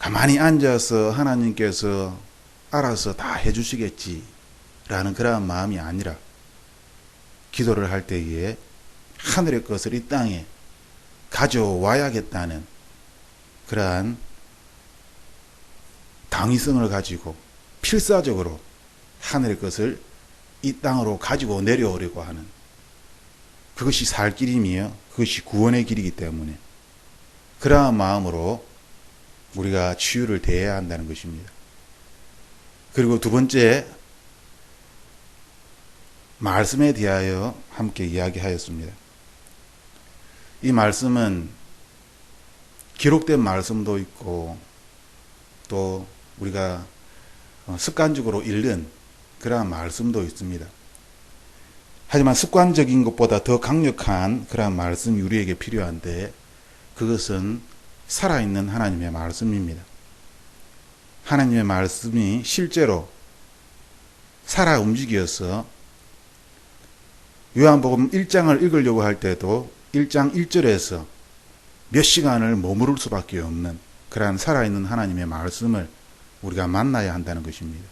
가만히 앉아서 하나님께서 알아서 다 해주시겠지라는 그러한 마음이 아니라 기도를 할 때에 하늘의 것을 이 땅에 가져와야겠다는 그러한 당위성을 가지고 필사적으로 하늘의 것을 이 땅으로 가지고 내려오려고 하는, 그것이 살 길이며 그것이 구원의 길이기 때문에 그러한 마음으로 우리가 치유를 대해야 한다는 것입니다. 그리고 두 번째, 말씀에 대하여 함께 이야기하였습니다. 이 말씀은 기록된 말씀도 있고 또 우리가 습관적으로 읽는 그러한 말씀도 있습니다. 하지만 습관적인 것보다 더 강력한 그러한 말씀이 우리에게 필요한데, 그것은 살아있는 하나님의 말씀입니다. 하나님의 말씀이 실제로 살아 움직여서 요한복음 1장을 읽으려고 할 때도 1장 1절에서 몇 시간을 머무를 수밖에 없는 그러한 살아있는 하나님의 말씀을 우리가 만나야 한다는 것입니다.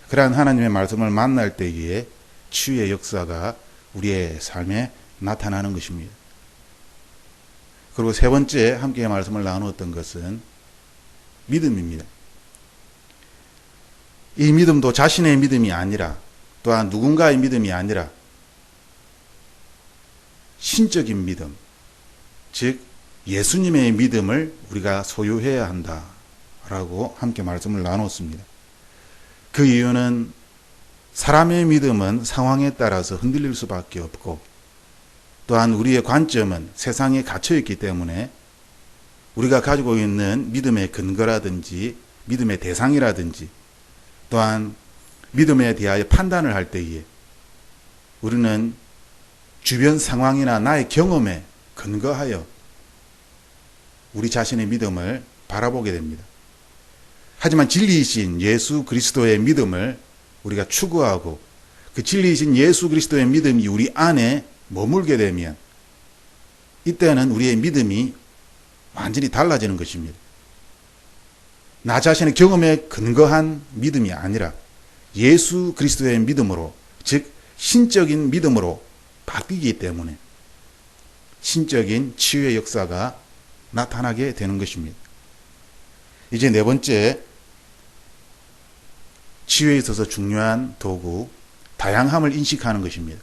그러한 하나님의 말씀을 만날 때에 치유의 역사가 우리의 삶에 나타나는 것입니다. 그리고 세 번째 함께 말씀을 나누었던 것은 믿음입니다. 이 믿음도 자신의 믿음이 아니라, 또한 누군가의 믿음이 아니라 신적인 믿음, 즉 예수님의 믿음을 우리가 소유해야 한다라고 함께 말씀을 나눴습니다. 그 이유는 사람의 믿음은 상황에 따라서 흔들릴 수밖에 없고, 또한 우리의 관점은 세상에 갇혀 있기 때문에 우리가 가지고 있는 믿음의 근거라든지 믿음의 대상이라든지 또한 믿음에 대하여 판단을 할 때에 우리는 주변 상황이나 나의 경험에 근거하여 우리 자신의 믿음을 바라보게 됩니다. 하지만 진리이신 예수 그리스도의 믿음을 우리가 추구하고 그 진리이신 예수 그리스도의 믿음이 우리 안에 머물게 되면 이때는 우리의 믿음이 완전히 달라지는 것입니다. 나 자신의 경험에 근거한 믿음이 아니라 예수 그리스도의 믿음으로, 즉 신적인 믿음으로 바뀌기 때문에 신적인 치유의 역사가 나타나게 되는 것입니다. 이제 네 번째, 치유에 있어서 중요한 도구, 다양함을 인식하는 것입니다.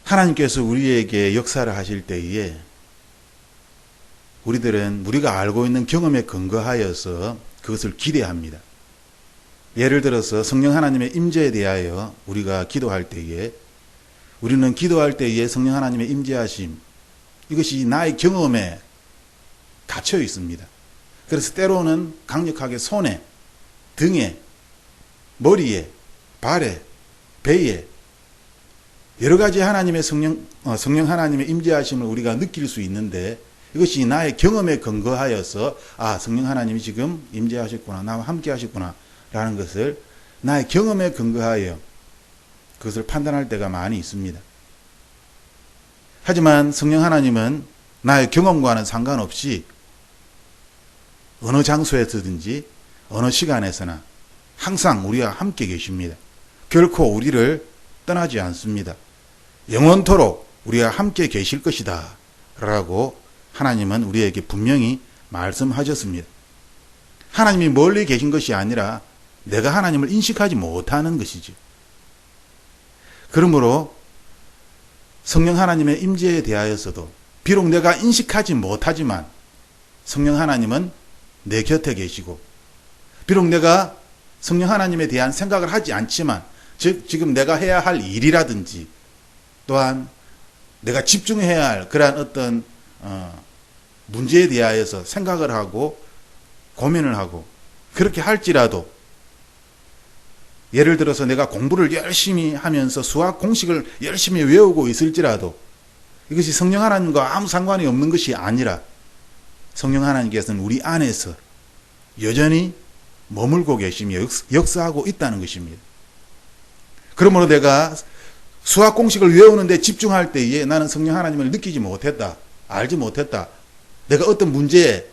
하나님께서 우리에게 역사를 하실 때에 우리들은 우리가 알고 있는 경험에 근거하여서 그것을 기대합니다. 예를 들어서 성령 하나님의 임재에 대하여 우리가 기도할 때에 우리는 기도할 때에 성령 하나님의 임재하심, 이것이 나의 경험에 갇혀 있습니다. 그래서 때로는 강력하게 손에, 등에, 머리에, 발에, 배에 여러 가지 하나님의 성령 하나님의 임재하심을 우리가 느낄 수 있는데, 이것이 나의 경험에 근거하여서 성령 하나님이 지금 임재하셨구나, 나와 함께 하셨구나 라는 것을 나의 경험에 근거하여 그것을 판단할 때가 많이 있습니다. 하지만 성령 하나님은 나의 경험과는 상관없이 어느 장소에서든지 어느 시간에서나 항상 우리와 함께 계십니다. 결코 우리를 떠나지 않습니다. 영원토록 우리와 함께 계실 것이다 라고 하나님은 우리에게 분명히 말씀하셨습니다. 하나님이 멀리 계신 것이 아니라 내가 하나님을 인식하지 못하는 것이죠. 그러므로 성령 하나님의 임재에 대하여서도 비록 내가 인식하지 못하지만 성령 하나님은 내 곁에 계시고, 비록 내가 성령 하나님에 대한 생각을 하지 않지만, 즉 지금 내가 해야 할 일이라든지 또한 내가 집중해야 할 그러한 어떤 문제에 대하여서 생각을 하고 고민을 하고, 그렇게 할지라도 예를 들어서 내가 공부를 열심히 하면서 수학 공식을 열심히 외우고 있을지라도 이것이 성령 하나님과 아무 상관이 없는 것이 아니라 성령 하나님께서는 우리 안에서 여전히 머물고 계시며 역사하고 있다는 것입니다. 그러므로 내가 수학 공식을 외우는데 집중할 때에 나는 성령 하나님을 느끼지 못했다 알지 못했다. 내가 어떤 문제에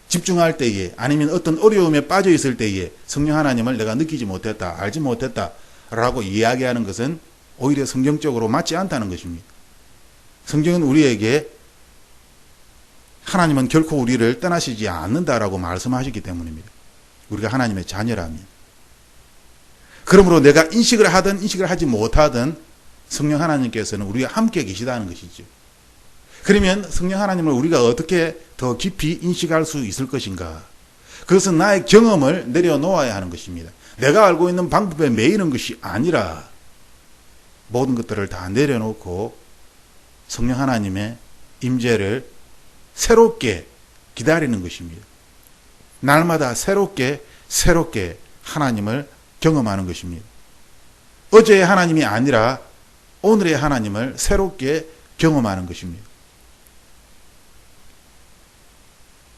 집중할 때에 아니면 어떤 어려움에 빠져 있을 때에 성령 하나님을 내가 느끼지 못했다. 알지 못했다. 라고 이야기하는 것은 오히려 성경적으로 맞지 않다는 것입니다. 성경은 우리에게 하나님은 결코 우리를 떠나시지 않는다라고 말씀하셨기 때문입니다. 우리가 하나님의 자녀라면. 그러므로 내가 인식을 하든 인식을 하지 못하든 성령 하나님께서는 우리와 함께 계시다는 것이죠. 그러면 성령 하나님을 우리가 어떻게 더 깊이 인식할 수 있을 것인가? 그것은 나의 경험을 내려놓아야 하는 것입니다. 내가 알고 있는 방법에 매이는 것이 아니라 모든 것들을 다 내려놓고 성령 하나님의 임재를 새롭게 기다리는 것입니다. 날마다 새롭게 하나님을 경험하는 것입니다. 어제의 하나님이 아니라 오늘의 하나님을 새롭게 경험하는 것입니다.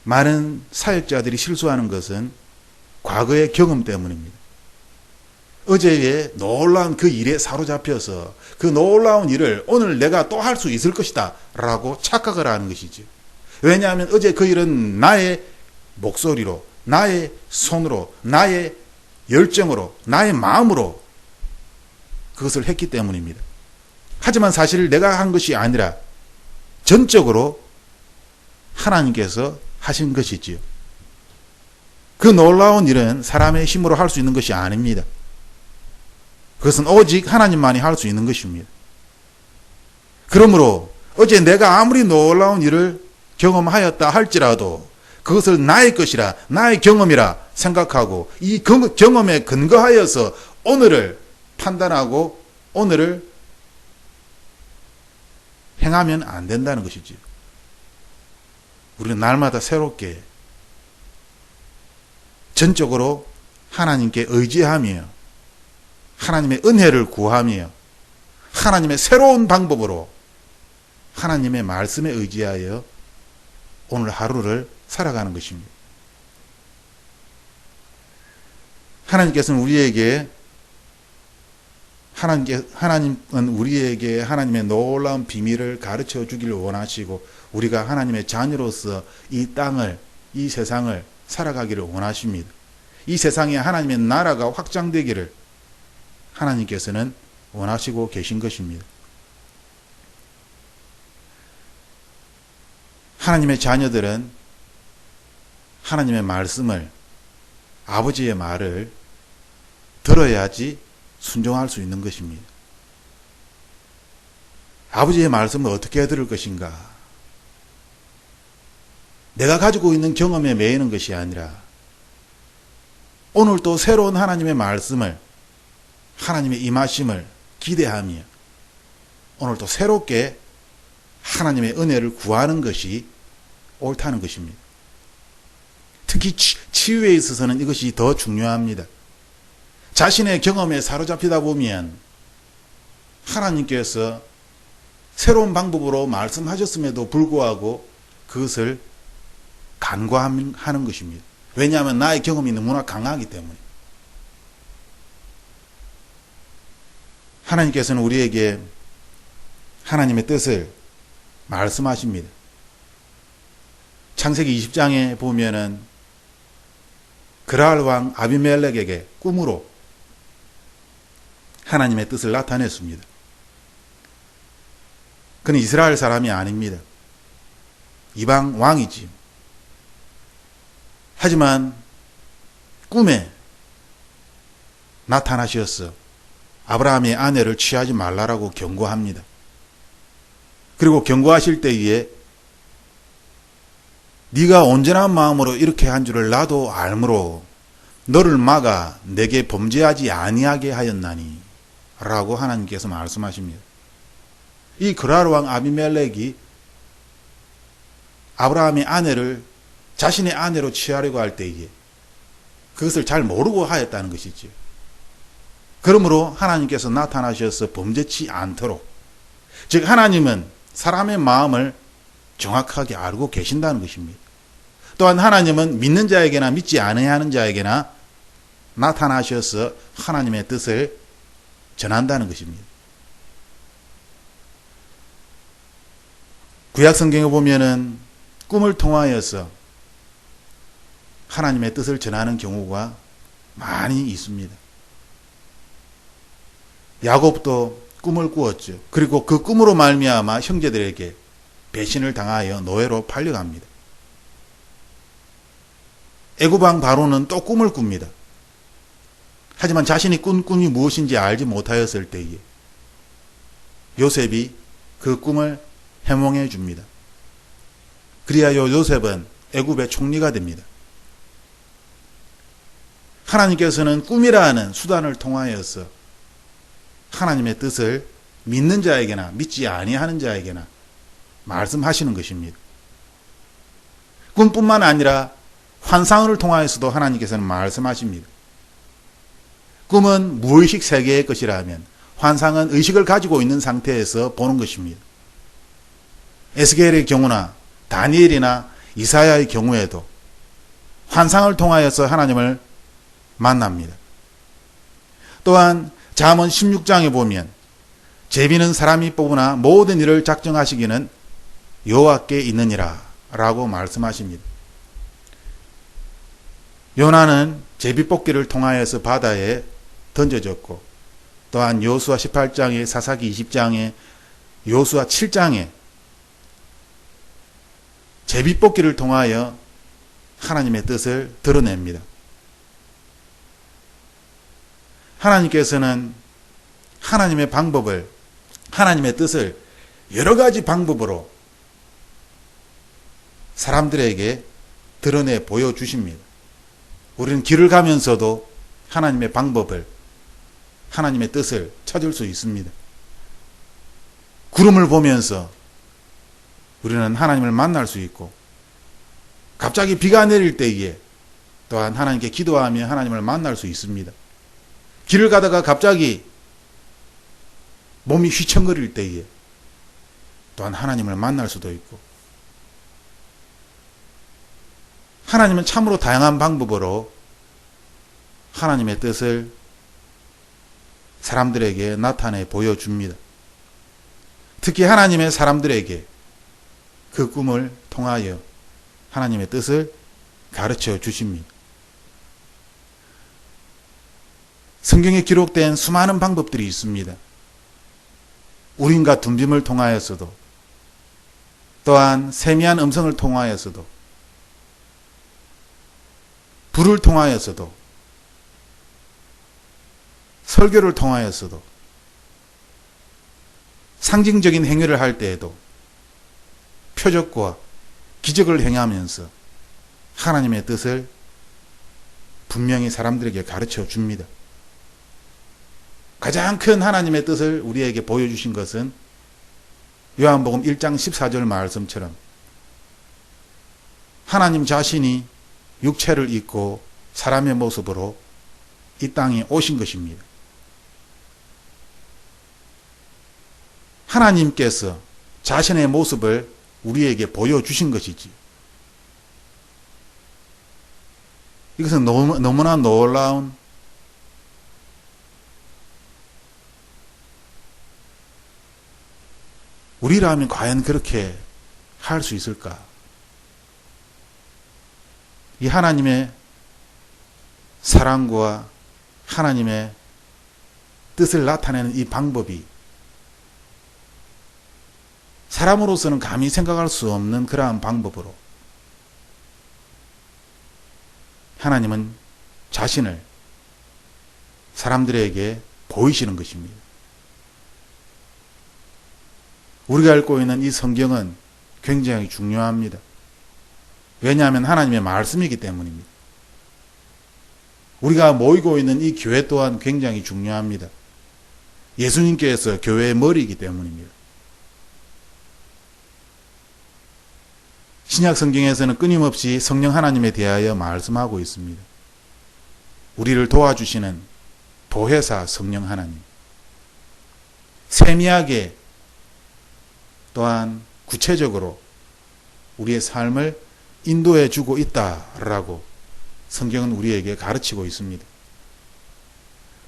많은 사역자들이 실수하는 것은 과거의 경험 때문입니다. 어제의 놀라운 그 일에 사로잡혀서 그 놀라운 일을 오늘 내가 또 할 수 있을 것이다 라고 착각을 하는 것이죠. 왜냐하면 어제 그 일은 나의 목소리로, 나의 손으로, 나의 열정으로, 나의 마음으로 그것을 했기 때문입니다. 하지만 사실 내가 한 것이 아니라 전적으로 하나님께서 하신 것이지요. 그 놀라운 일은 사람의 힘으로 할 수 있는 것이 아닙니다. 그것은 오직 하나님만이 할 수 있는 것입니다. 그러므로 어제 내가 아무리 놀라운 일을 경험하였다 할지라도 그것을 나의 것이라, 나의 경험이라 생각하고 이 경험에 근거하여서 오늘을 판단하고 오늘을 행하면 안 된다는 것이지요. 우리는 날마다 새롭게 전적으로 하나님께 의지하며 하나님의 은혜를 구하며 하나님의 새로운 방법으로 하나님의 말씀에 의지하여 오늘 하루를 살아가는 것입니다. 하나님께서는 하나님은 우리에게 하나님의 놀라운 비밀을 가르쳐 주기를 원하시고 우리가 하나님의 자녀로서 이 땅을, 이 세상을 살아가기를 원하십니다. 이 세상에 하나님의 나라가 확장되기를 하나님께서는 원하시고 계신 것입니다. 하나님의 자녀들은 하나님의 말씀을, 아버지의 말을 들어야지 순종할 수 있는 것입니다. 아버지의 말씀을 어떻게 들을 것인가? 내가 가지고 있는 경험에 매이는 것이 아니라 오늘 또 새로운 하나님의 말씀을, 하나님의 임하심을 기대하며 오늘 또 새롭게 하나님의 은혜를 구하는 것이 옳다는 것입니다. 특히 치유에 있어서는 이것이 더 중요합니다. 자신의 경험에 사로잡히다 보면 하나님께서 새로운 방법으로 말씀하셨음에도 불구하고 그것을 간과하는 것입니다. 왜냐하면 나의 경험이 너무나 강하기 때문에. 하나님께서는 우리에게 하나님의 뜻을 말씀하십니다. 창세기 20장에 보면은 그랄 왕 아비멜렉에게 꿈으로 하나님의 뜻을 나타냈습니다. 그는 이스라엘 사람이 아닙니다. 이방 왕이지. 하지만 꿈에 나타나셨어. 아브라함의 아내를 취하지 말라라고 경고합니다. 그리고 경고하실 때에 네가 온전한 마음으로 이렇게 한 줄을 나도 알므로 너를 막아 내게 범죄하지 아니하게 하였나니 라고 하나님께서 말씀하십니다. 이 그랄 왕 아비멜렉이 아브라함의 아내를 자신의 아내로 취하려고 할 때에 그것을 잘 모르고 하였다는 것이죠. 그러므로 하나님께서 나타나셔서 범죄치 않도록, 즉 하나님은 사람의 마음을 정확하게 알고 계신다는 것입니다. 또한 하나님은 믿는 자에게나 믿지 않아야 하는 자에게나 나타나셔서 하나님의 뜻을 전한다는 것입니다. 구약 성경에 보면은 꿈을 통하여서 하나님의 뜻을 전하는 경우가 많이 있습니다. 야곱도 꿈을 꾸었죠. 그리고 그 꿈으로 말미암아 형제들에게 배신을 당하여 노예로 팔려갑니다. 애굽 왕 바로는 또 꿈을 꿉니다. 하지만 자신이 꾼 꿈이 무엇인지 알지 못하였을 때에 요셉이 그 꿈을 해몽해 줍니다. 그리하여 요셉은 애굽의 총리가 됩니다. 하나님께서는 꿈이라 하는 수단을 통하여서 하나님의 뜻을 믿는 자에게나 믿지 아니하는 자에게나 말씀하시는 것입니다. 꿈뿐만 아니라 환상을 통하여서도 하나님께서는 말씀하십니다. 꿈은 무의식 세계의 것이라면 환상은 의식을 가지고 있는 상태에서 보는 것입니다. 에스겔의 경우나 다니엘이나 이사야의 경우에도 환상을 통하여서 하나님을 만납니다. 또한 잠언 16장에 보면 제비는 사람이 뽑으나 모든 일을 작정하시기는 여호와께 있느니라 라고 말씀하십니다. 요나는 제비뽑기를 통하여서 바다에 던져졌고, 또한 여호수아 18장에 사사기 20장에 여호수아 7장에 제비뽑기를 통하여 하나님의 뜻을 드러냅니다. 하나님께서는 하나님의 방법을, 하나님의 뜻을 여러 가지 방법으로 사람들에게 드러내 보여주십니다. 우리는 길을 가면서도 하나님의 방법을, 하나님의 뜻을 찾을 수 있습니다. 구름을 보면서 우리는 하나님을 만날 수 있고, 갑자기 비가 내릴 때에 또한 하나님께 기도하며 하나님을 만날 수 있습니다. 길을 가다가 갑자기 몸이 휘청거릴 때에 또한 하나님을 만날 수도 있고, 하나님은 참으로 다양한 방법으로 하나님의 뜻을 사람들에게 나타내 보여줍니다. 특히 하나님의 사람들에게 그 꿈을 통하여 하나님의 뜻을 가르쳐 주십니다. 성경에 기록된 수많은 방법들이 있습니다. 우림과 둠빔을 통하여서도, 또한 세미한 음성을 통하여서도, 불을 통하여서도, 설교를 통하여서도, 상징적인 행위를 할 때에도 표적과 기적을 행하면서 하나님의 뜻을 분명히 사람들에게 가르쳐 줍니다. 가장 큰 하나님의 뜻을 우리에게 보여주신 것은 요한복음 1장 14절 말씀처럼 하나님 자신이 육체를 입고 사람의 모습으로 이 땅에 오신 것입니다. 하나님께서 자신의 모습을 우리에게 보여주신 것이지. 이것은 너무나 놀라운 우리라면 과연 그렇게 할 수 있을까? 이 하나님의 사랑과 하나님의 뜻을 나타내는 이 방법이 사람으로서는 감히 생각할 수 없는 그러한 방법으로 하나님은 자신을 사람들에게 보이시는 것입니다. 우리가 읽고 있는 이 성경은 굉장히 중요합니다. 왜냐하면 하나님의 말씀이기 때문입니다. 우리가 모이고 있는 이 교회 또한 굉장히 중요합니다. 예수님께서 교회의 머리이기 때문입니다. 신약 성경에서는 끊임없이 성령 하나님에 대하여 말씀하고 있습니다. 우리를 도와주시는 보혜사 성령 하나님, 세미하게 또한 구체적으로 우리의 삶을 인도해 주고 있다라고 성경은 우리에게 가르치고 있습니다.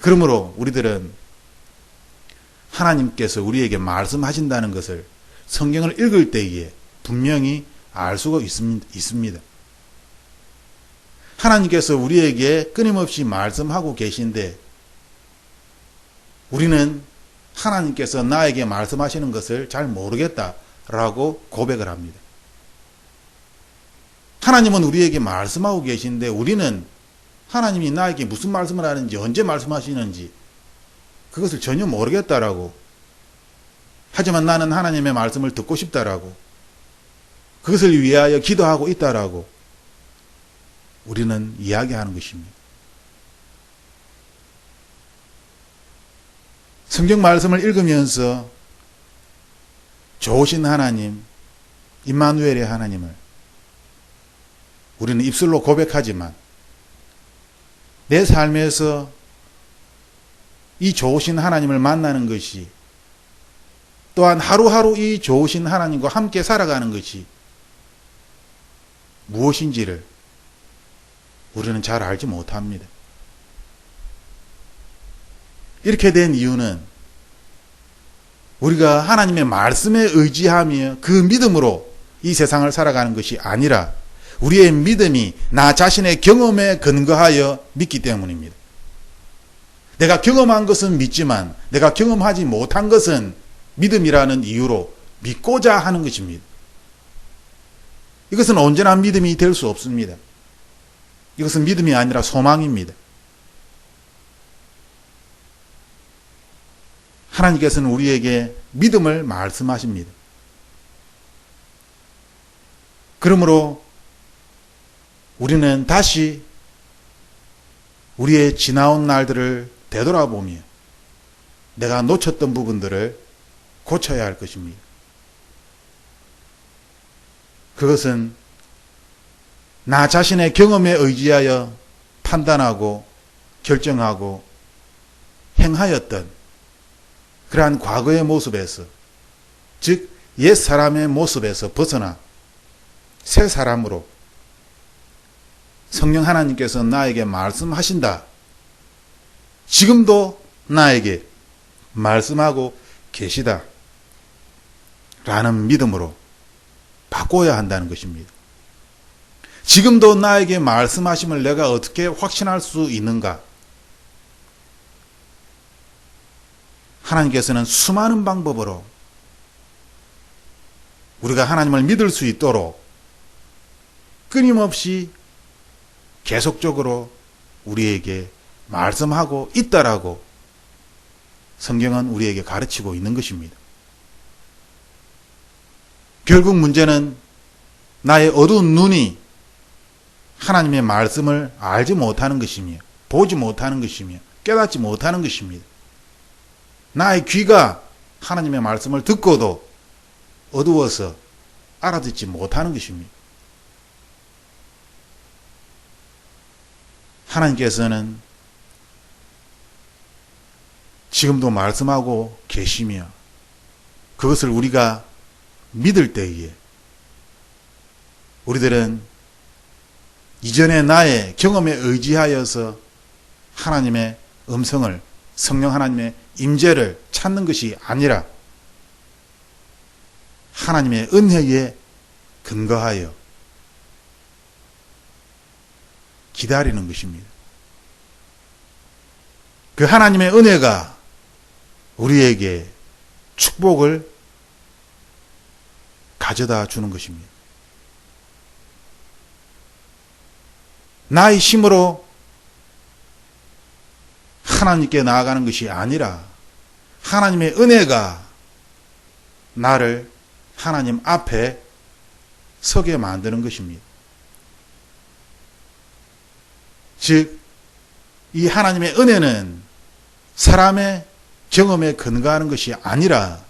그러므로 우리들은 하나님께서 우리에게 말씀하신다는 것을 성경을 읽을 때에 분명히 알 수가 있습니다. 하나님께서 우리에게 끊임없이 말씀하고 계신데 우리는 하나님께서 나에게 말씀하시는 것을 잘 모르겠다라고 고백을 합니다. 하나님은 우리에게 말씀하고 계신데 우리는 하나님이 나에게 무슨 말씀을 하는지 언제 말씀하시는지 그것을 전혀 모르겠다라고, 하지만 나는 하나님의 말씀을 듣고 싶다라고, 그것을 위하여 기도하고 있다라고 우리는 이야기하는 것입니다. 성경 말씀을 읽으면서 좋으신 하나님, 임마누엘의 하나님을 우리는 입술로 고백하지만 내 삶에서 이 좋으신 하나님을 만나는 것이, 또한 하루하루 이 좋으신 하나님과 함께 살아가는 것이 무엇인지를 우리는 잘 알지 못합니다. 이렇게 된 이유는 우리가 하나님의 말씀에 의지하며 그 믿음으로 이 세상을 살아가는 것이 아니라 우리의 믿음이 나 자신의 경험에 근거하여 믿기 때문입니다. 내가 경험한 것은 믿지만 내가 경험하지 못한 것은 믿음이라는 이유로 믿고자 하는 것입니다. 이것은 언제나 믿음이 될 수 없습니다. 이것은 믿음이 아니라 소망입니다. 하나님께서는 우리에게 믿음을 말씀하십니다. 그러므로 우리는 다시 우리의 지나온 날들을 되돌아보며 내가 놓쳤던 부분들을 고쳐야 할 것입니다. 그것은 나 자신의 경험에 의지하여 판단하고 결정하고 행하였던 그러한 과거의 모습에서, 즉 옛 사람의 모습에서 벗어나 새 사람으로 성령 하나님께서 나에게 말씀하신다, 지금도 나에게 말씀하고 계시다 라는 믿음으로 바꿔야 한다는 것입니다. 지금도 나에게 말씀하심을 내가 어떻게 확신할 수 있는가? 하나님께서는 수많은 방법으로 우리가 하나님을 믿을 수 있도록 끊임없이 계속적으로 우리에게 말씀하고 있다라고 성경은 우리에게 가르치고 있는 것입니다. 결국 문제는 나의 어두운 눈이 하나님의 말씀을 알지 못하는 것이며 보지 못하는 것이며 깨닫지 못하는 것입니다. 나의 귀가 하나님의 말씀을 듣고도 어두워서 알아듣지 못하는 것입니다. 하나님께서는 지금도 말씀하고 계시며 그것을 우리가 믿을 때에 우리들은 이전의 나의 경험에 의지하여서 하나님의 음성을, 성령 하나님의 임재를 찾는 것이 아니라 하나님의 은혜에 근거하여 기다리는 것입니다. 그 하나님의 은혜가 우리에게 축복을 가져다 주는 것입니다. 나의 힘으로 하나님께 나아가는 것이 아니라 하나님의 은혜가 나를 하나님 앞에 서게 만드는 것입니다. 즉, 이 하나님의 은혜는 사람의 경험에 근거하는 것이 아니라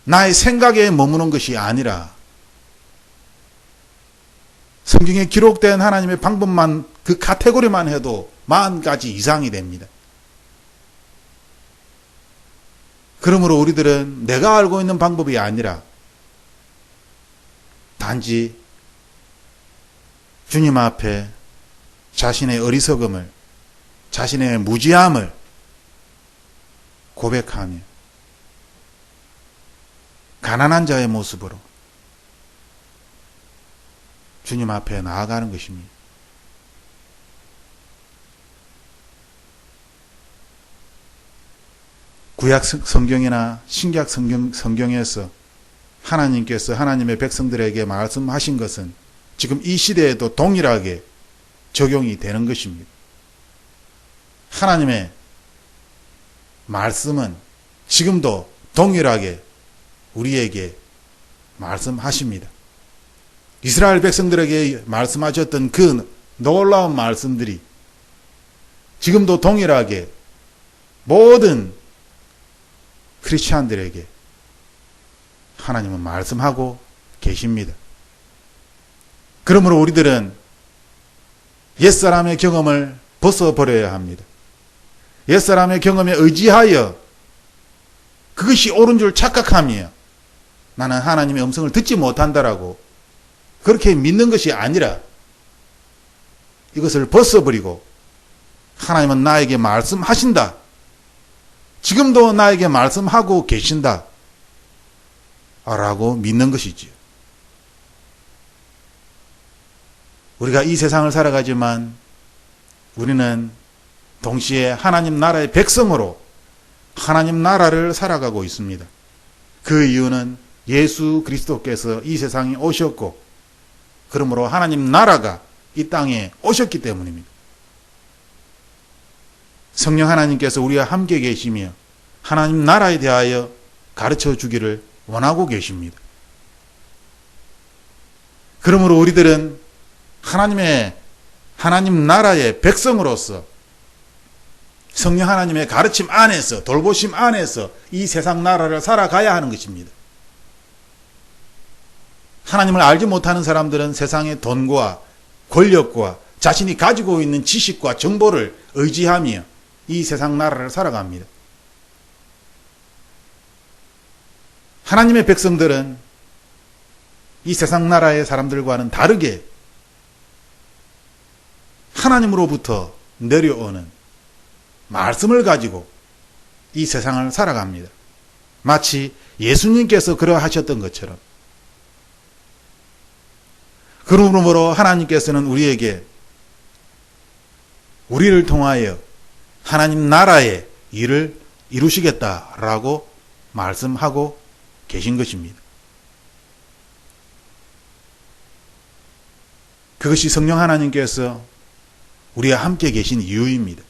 나의 생각에 머무는 것이 아니라 성경에 기록된 하나님의 방법만, 그 카테고리만 해도 40가지 이상이 됩니다. 그러므로 우리들은 내가 알고 있는 방법이 아니라 단지 주님 앞에 자신의 어리석음을, 자신의 무지함을 고백하며 가난한 자의 모습으로 주님 앞에 나아가는 것입니다. 구약 성경이나 신약 성경에서 하나님께서 하나님의 백성들에게 말씀하신 것은 지금 이 시대에도 동일하게 적용이 되는 것입니다. 하나님의 말씀은 지금도 동일하게 우리에게 말씀하십니다. 이스라엘 백성들에게 말씀하셨던 그 놀라운 말씀들이 지금도 동일하게 모든 크리스찬들에게 하나님은 말씀하고 계십니다. 그러므로 우리들은 옛사람의 경험을 벗어버려야 합니다. 옛사람의 경험에 의지하여 그것이 옳은 줄 착각하며 나는 하나님의 음성을 듣지 못한다라고 그렇게 믿는 것이 아니라 이것을 벗어버리고 하나님은 나에게 말씀하신다. 지금도 나에게 말씀하고 계신다. 라고 믿는 것이지요. 우리가 이 세상을 살아가지만 우리는 동시에 하나님 나라의 백성으로 하나님 나라를 살아가고 있습니다. 그 이유는 예수 그리스도께서 이 세상에 오셨고 그러므로 하나님 나라가 이 땅에 오셨기 때문입니다. 성령 하나님께서 우리와 함께 계시며 하나님 나라에 대하여 가르쳐 주기를 원하고 계십니다. 그러므로 우리들은 하나님 나라의 백성으로서 성령 하나님의 가르침 안에서 돌보심 안에서 이 세상 나라를 살아가야 하는 것입니다. 하나님을 알지 못하는 사람들은 세상의 돈과 권력과 자신이 가지고 있는 지식과 정보를 의지하며 이 세상 나라를 살아갑니다. 하나님의 백성들은 이 세상 나라의 사람들과는 다르게 하나님으로부터 내려오는 말씀을 가지고 이 세상을 살아갑니다. 마치 예수님께서 그러하셨던 것처럼. 그러므로 하나님께서는 우리를 통하여 하나님 나라의 일을 이루시겠다라고 말씀하고 계신 것입니다. 그것이 성령 하나님께서 우리와 함께 계신 이유입니다.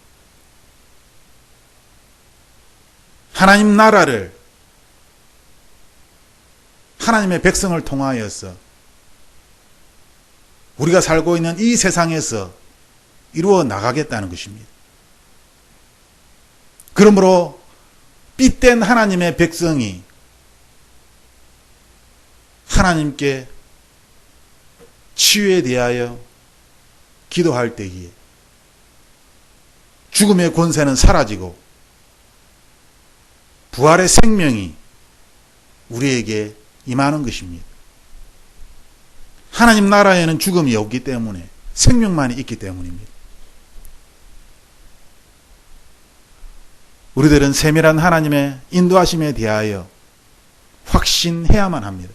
하나님 나라를 하나님의 백성을 통하여서 우리가 살고 있는 이 세상에서 이루어 나가겠다는 것입니다. 그러므로 삐된 하나님의 백성이 하나님께 치유에 대하여 기도할 때에 죽음의 권세는 사라지고 부활의 생명이 우리에게 임하는 것입니다. 하나님 나라에는 죽음이 없기 때문에 생명만이 있기 때문입니다. 우리들은 세밀한 하나님의 인도하심에 대하여 확신해야만 합니다.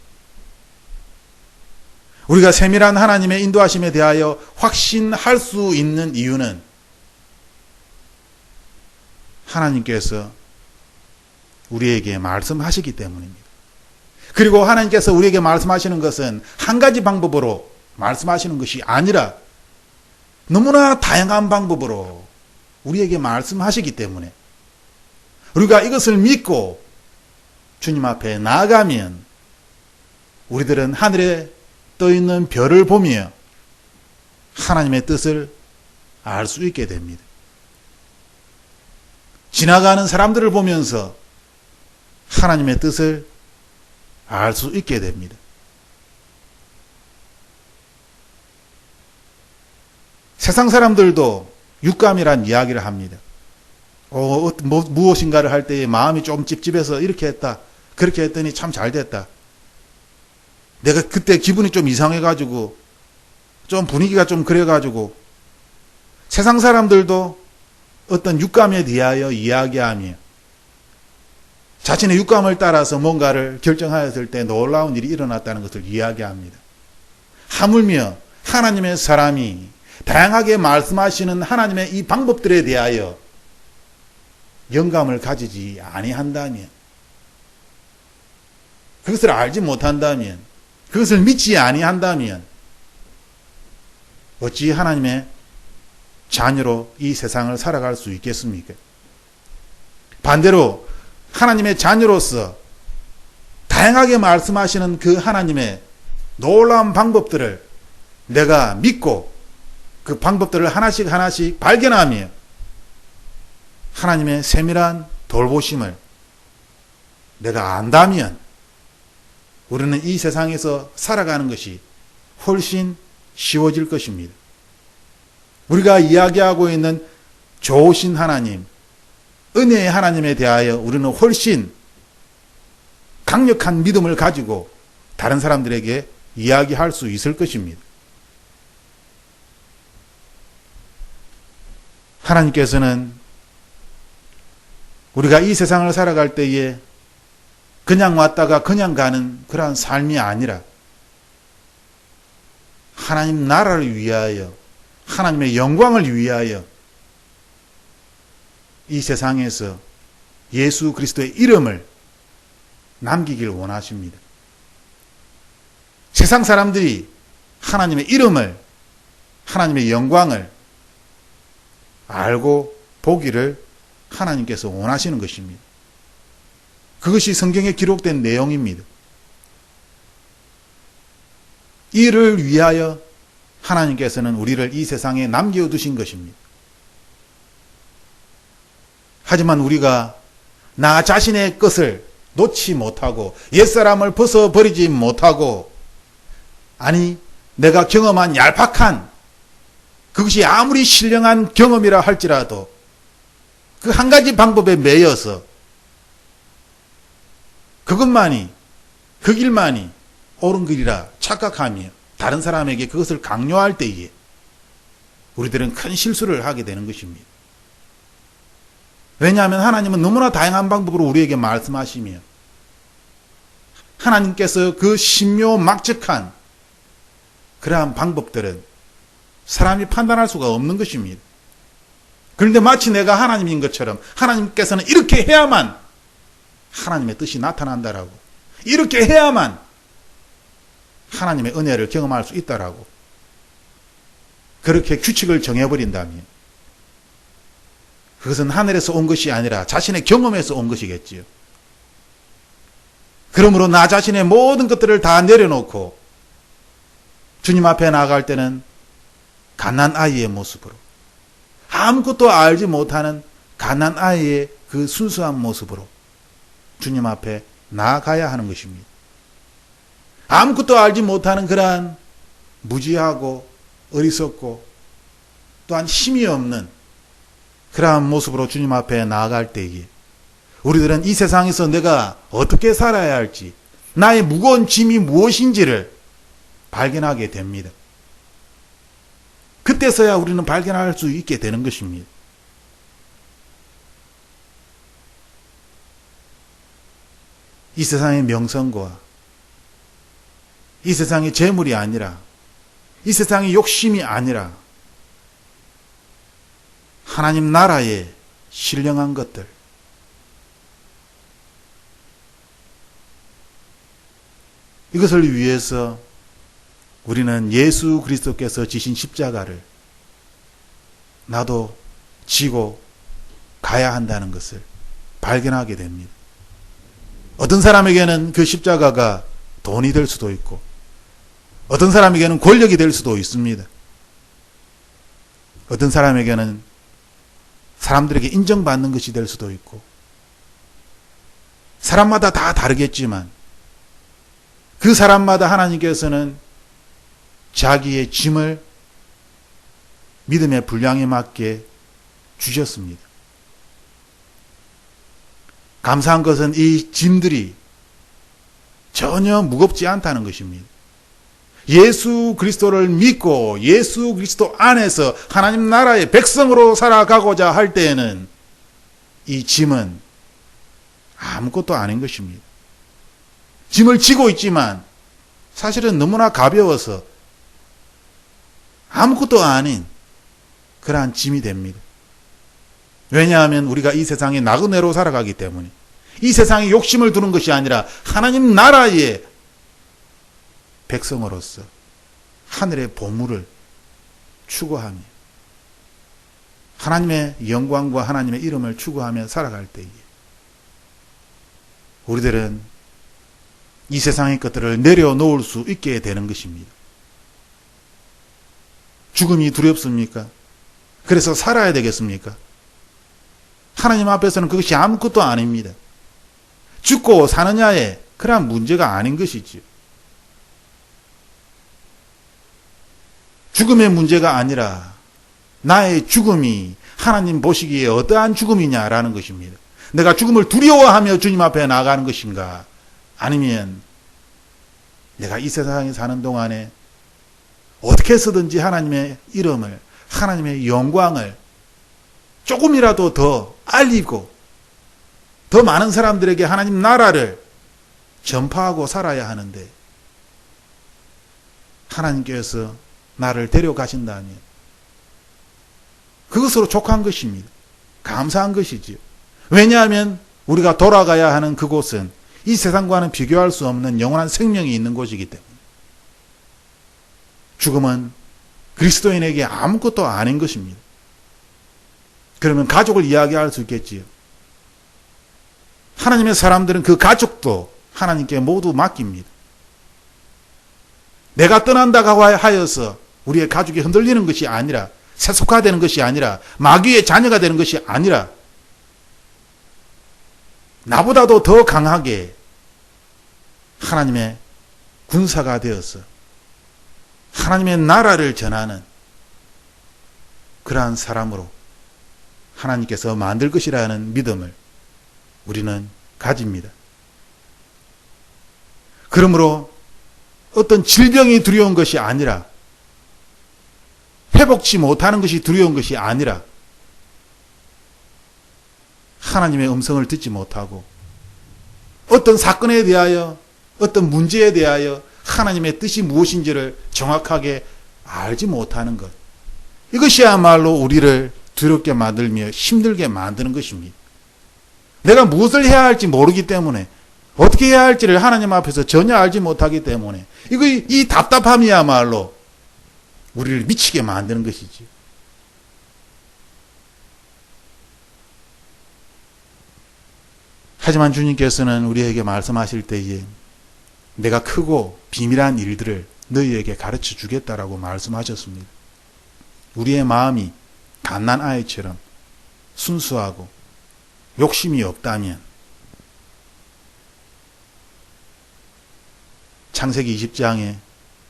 우리가 세밀한 하나님의 인도하심에 대하여 확신할 수 있는 이유는 하나님께서 우리에게 말씀하시기 때문입니다. 그리고 하나님께서 우리에게 말씀하시는 것은 한 가지 방법으로 말씀하시는 것이 아니라 너무나 다양한 방법으로 우리에게 말씀하시기 때문에 우리가 이것을 믿고 주님 앞에 나아가면 우리들은 하늘에 떠있는 별을 보며 하나님의 뜻을 알 수 있게 됩니다. 지나가는 사람들을 보면서 하나님의 뜻을 알 수 있게 됩니다. 세상 사람들도 육감이란 이야기를 합니다. 무엇인가를 할 때에 마음이 좀 찝찝해서 이렇게 했다. 그렇게 했더니 참 잘 됐다. 내가 그때 기분이 좀 이상해가지고 좀 분위기가 좀 그래가지고 세상 사람들도 어떤 육감에 대하여 이야기하며 자신의 육감을 따라서 뭔가를 결정하였을 때 놀라운 일이 일어났다는 것을 이야기합니다. 하물며 하나님의 사람이 다양하게 말씀하시는 하나님의 이 방법들에 대하여 영감을 가지지 아니한다면, 그것을 알지 못한다면, 그것을 믿지 아니한다면 어찌 하나님의 자녀로 이 세상을 살아갈 수 있겠습니까? 반대로 하나님의 자녀로서 다양하게 말씀하시는 그 하나님의 놀라운 방법들을 내가 믿고 그 방법들을 하나씩 하나씩 발견하며 하나님의 세밀한 돌보심을 내가 안다면 우리는 이 세상에서 살아가는 것이 훨씬 쉬워질 것입니다. 우리가 이야기하고 있는 좋으신 하나님, 은혜의 하나님에 대하여 우리는 훨씬 강력한 믿음을 가지고 다른 사람들에게 이야기할 수 있을 것입니다. 하나님께서는 우리가 이 세상을 살아갈 때에 그냥 왔다가 그냥 가는 그러한 삶이 아니라 하나님 나라를 위하여, 하나님의 영광을 위하여 이 세상에서 예수 그리스도의 이름을 남기길 원하십니다. 세상 사람들이 하나님의 이름을, 하나님의 영광을 알고 보기를 하나님께서 원하시는 것입니다. 그것이 성경에 기록된 내용입니다. 이를 위하여 하나님께서는 우리를 이 세상에 남겨두신 것입니다. 하지만 우리가 나 자신의 것을 놓지 못하고 옛사람을 벗어버리지 못하고, 아니 내가 경험한 얄팍한, 그것이 아무리 신령한 경험이라 할지라도 그 한 가지 방법에 매여서 그것만이, 그 길만이 옳은 길이라 착각하며 다른 사람에게 그것을 강요할 때에 우리들은 큰 실수를 하게 되는 것입니다. 왜냐하면 하나님은 너무나 다양한 방법으로 우리에게 말씀하시며 하나님께서 그 신묘막측한 그러한 방법들은 사람이 판단할 수가 없는 것입니다. 그런데 마치 내가 하나님인 것처럼 하나님께서는 이렇게 해야만 하나님의 뜻이 나타난다라고, 이렇게 해야만 하나님의 은혜를 경험할 수 있다라고 그렇게 규칙을 정해버린다면 그것은 하늘에서 온 것이 아니라 자신의 경험에서 온 것이겠지요. 그러므로 나 자신의 모든 것들을 다 내려놓고 주님 앞에 나아갈 때는 갓난아이의 모습으로, 아무것도 알지 못하는 갓난아이의 그 순수한 모습으로 주님 앞에 나아가야 하는 것입니다. 아무것도 알지 못하는 그러한 무지하고 어리석고 또한 힘이 없는 그러한 모습으로 주님 앞에 나아갈 때에 우리들은 이 세상에서 내가 어떻게 살아야 할지, 나의 무거운 짐이 무엇인지를 발견하게 됩니다. 그때서야 우리는 발견할 수 있게 되는 것입니다. 이 세상의 명성과 이 세상의 재물이 아니라, 이 세상의 욕심이 아니라 하나님 나라의 신령한 것들, 이것을 위해서 우리는 예수 그리스도께서 지신 십자가를 나도 지고 가야 한다는 것을 발견하게 됩니다. 어떤 사람에게는 그 십자가가 돈이 될 수도 있고, 어떤 사람에게는 권력이 될 수도 있습니다. 어떤 사람에게는 사람들에게 인정받는 것이 될 수도 있고, 사람마다 다 다르겠지만 그 사람마다 하나님께서는 자기의 짐을 믿음의 분량에 맞게 주셨습니다. 감사한 것은 이 짐들이 전혀 무겁지 않다는 것입니다. 예수 그리스도를 믿고 예수 그리스도 안에서 하나님 나라의 백성으로 살아가고자 할 때에는 이 짐은 아무것도 아닌 것입니다. 짐을 지고 있지만 사실은 너무나 가벼워서 아무것도 아닌 그러한 짐이 됩니다. 왜냐하면 우리가 이 세상에 나그네로 살아가기 때문에, 이 세상에 욕심을 두는 것이 아니라 하나님 나라의 백성으로서 하늘의 보물을 추구하며 하나님의 영광과 하나님의 이름을 추구하며 살아갈 때에 우리들은 이 세상의 것들을 내려놓을 수 있게 되는 것입니다. 죽음이 두렵습니까? 그래서 살아야 되겠습니까? 하나님 앞에서는 그것이 아무것도 아닙니다. 죽고 사느냐에 그러한 문제가 아닌 것이지요. 죽음의 문제가 아니라 나의 죽음이 하나님 보시기에 어떠한 죽음이냐라는 것입니다. 내가 죽음을 두려워하며 주님 앞에 나가는 것인가? 아니면 내가 이 세상에 사는 동안에 어떻게 해서든지 하나님의 이름을, 하나님의 영광을 조금이라도 더 알리고 더 많은 사람들에게 하나님 나라를 전파하고 살아야 하는데, 하나님께서 나를 데려가신다면 그것으로 족한 것입니다. 감사한 것이지요. 왜냐하면 우리가 돌아가야 하는 그곳은 이 세상과는 비교할 수 없는 영원한 생명이 있는 곳이기 때문에, 죽음은 그리스도인에게 아무것도 아닌 것입니다. 그러면 가족을 이야기할 수 있겠지요. 하나님의 사람들은 그 가족도 하나님께 모두 맡깁니다. 내가 떠난다고 하여서 우리의 가족이 흔들리는 것이 아니라, 세속화되는 것이 아니라, 마귀의 자녀가 되는 것이 아니라, 나보다도 더 강하게 하나님의 군사가 되어서 하나님의 나라를 전하는 그러한 사람으로 하나님께서 만들 것이라는 믿음을 우리는 가집니다. 그러므로 어떤 질병이 두려운 것이 아니라, 회복치 못하는 것이 두려운 것이 아니라, 하나님의 음성을 듣지 못하고 어떤 사건에 대하여, 어떤 문제에 대하여 하나님의 뜻이 무엇인지를 정확하게 알지 못하는 것, 이것이야말로 우리를 두렵게 만들며 힘들게 만드는 것입니다. 내가 무엇을 해야 할지 모르기 때문에, 어떻게 해야 할지를 하나님 앞에서 전혀 알지 못하기 때문에 이 답답함이야말로 우리를 미치게 만드는 것이지. 하지만 주님께서는 우리에게 말씀하실 때에 내가 크고 비밀한 일들을 너희에게 가르쳐 주겠다라고 말씀하셨습니다. 우리의 마음이 갓난 아이처럼 순수하고 욕심이 없다면 창세기 20장에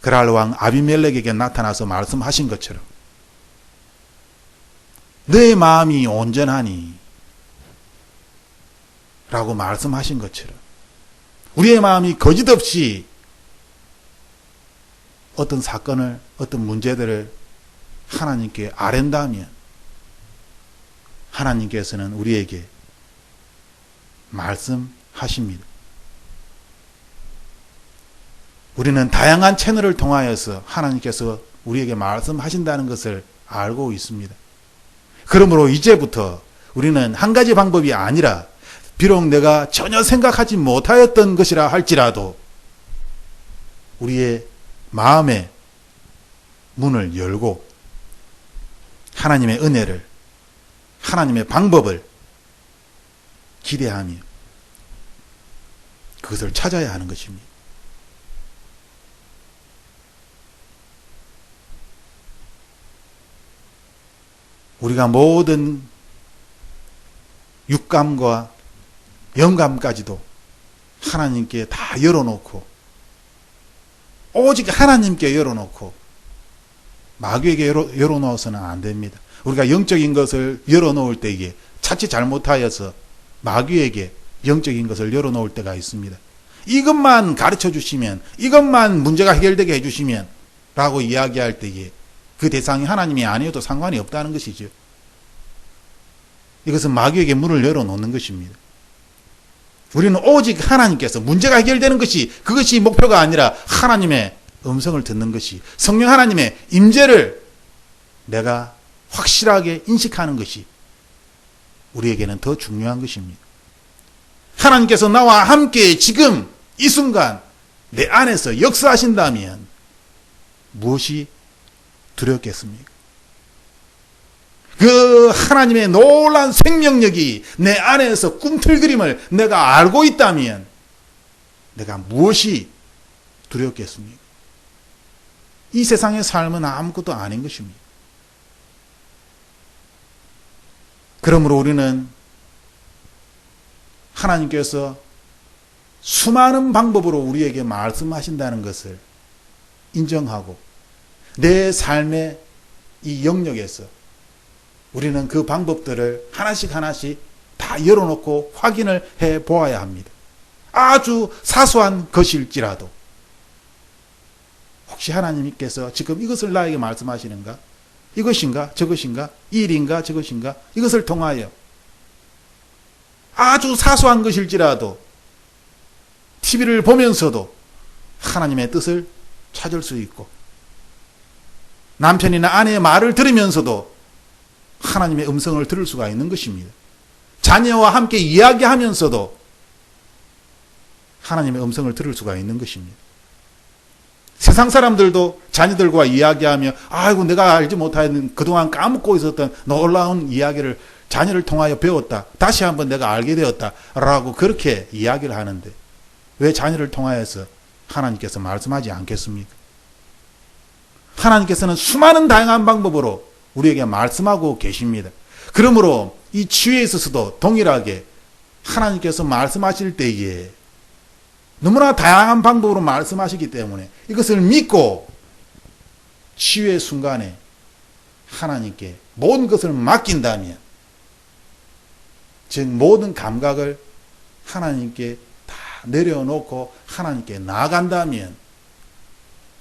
그랄 왕 아비멜렉에게 나타나서 말씀하신 것처럼 너의 마음이 온전하니 라고 말씀하신 것처럼 우리의 마음이 거짓없이 어떤 사건을, 어떤 문제들을 하나님께 아랜다면 하나님께서는 우리에게 말씀하십니다. 우리는 다양한 채널을 통하여서 하나님께서 우리에게 말씀하신다는 것을 알고 있습니다. 그러므로 이제부터 우리는 한 가지 방법이 아니라, 비록 내가 전혀 생각하지 못하였던 것이라 할지라도 우리의 마음의 문을 열고 하나님의 은혜를, 하나님의 방법을 기대하며 그것을 찾아야 하는 것입니다. 우리가 모든 육감과 영감까지도 하나님께 다 열어놓고, 오직 하나님께 열어놓고 마귀에게 열어놓아서는 안 됩니다. 우리가 영적인 것을 열어놓을 때에 자칫 잘못하여서 마귀에게 영적인 것을 열어놓을 때가 있습니다. 이것만 가르쳐 주시면, 이것만 문제가 해결되게 해주시면 라고 이야기할 때에 그 대상이 하나님이 아니어도 상관이 없다는 것이죠. 이것은 마귀에게 문을 열어놓는 것입니다. 우리는 오직 하나님께서 문제가 해결되는 것이 그것이 목표가 아니라 하나님의 음성을 듣는 것이 성령 하나님의 임재를 내가 확실하게 인식하는 것이 우리에게는 더 중요한 것입니다. 하나님께서 나와 함께 지금 이 순간 내 안에서 역사하신다면 무엇이 두렵겠습니까? 그 하나님의 놀라운 생명력이 내 안에서 꿈틀거림을 내가 알고 있다면 내가 무엇이 두렵겠습니까? 이 세상의 삶은 아무것도 아닌 것입니다. 그러므로 우리는 하나님께서 수많은 방법으로 우리에게 말씀하신다는 것을 인정하고 내 삶의 이 영역에서 우리는 그 방법들을 하나씩 하나씩 다 열어놓고 확인을 해 보아야 합니다. 아주 사소한 것일지라도 혹시 하나님께서 지금 이것을 나에게 말씀하시는가? 이것인가? 저것인가? 이 일인가? 저것인가? 이것을 통하여 아주 사소한 것일지라도 TV를 보면서도 하나님의 뜻을 찾을 수 있고 남편이나 아내의 말을 들으면서도 하나님의 음성을 들을 수가 있는 것입니다. 자녀와 함께 이야기하면서도 하나님의 음성을 들을 수가 있는 것입니다. 세상 사람들도 자녀들과 이야기하며 아이고 내가 알지 못하는 그동안 까먹고 있었던 놀라운 이야기를 자녀를 통하여 배웠다. 다시 한번 내가 알게 되었다. 라고 그렇게 이야기를 하는데 왜 자녀를 통하여서 하나님께서 말씀하지 않겠습니까? 하나님께서는 수많은 다양한 방법으로 우리에게 말씀하고 계십니다. 그러므로 이 치유에 있어서도 동일하게 하나님께서 말씀하실 때에 너무나 다양한 방법으로 말씀하시기 때문에 이것을 믿고 치유의 순간에 하나님께 모든 것을 맡긴다면, 즉 모든 감각을 하나님께 다 내려놓고 하나님께 나아간다면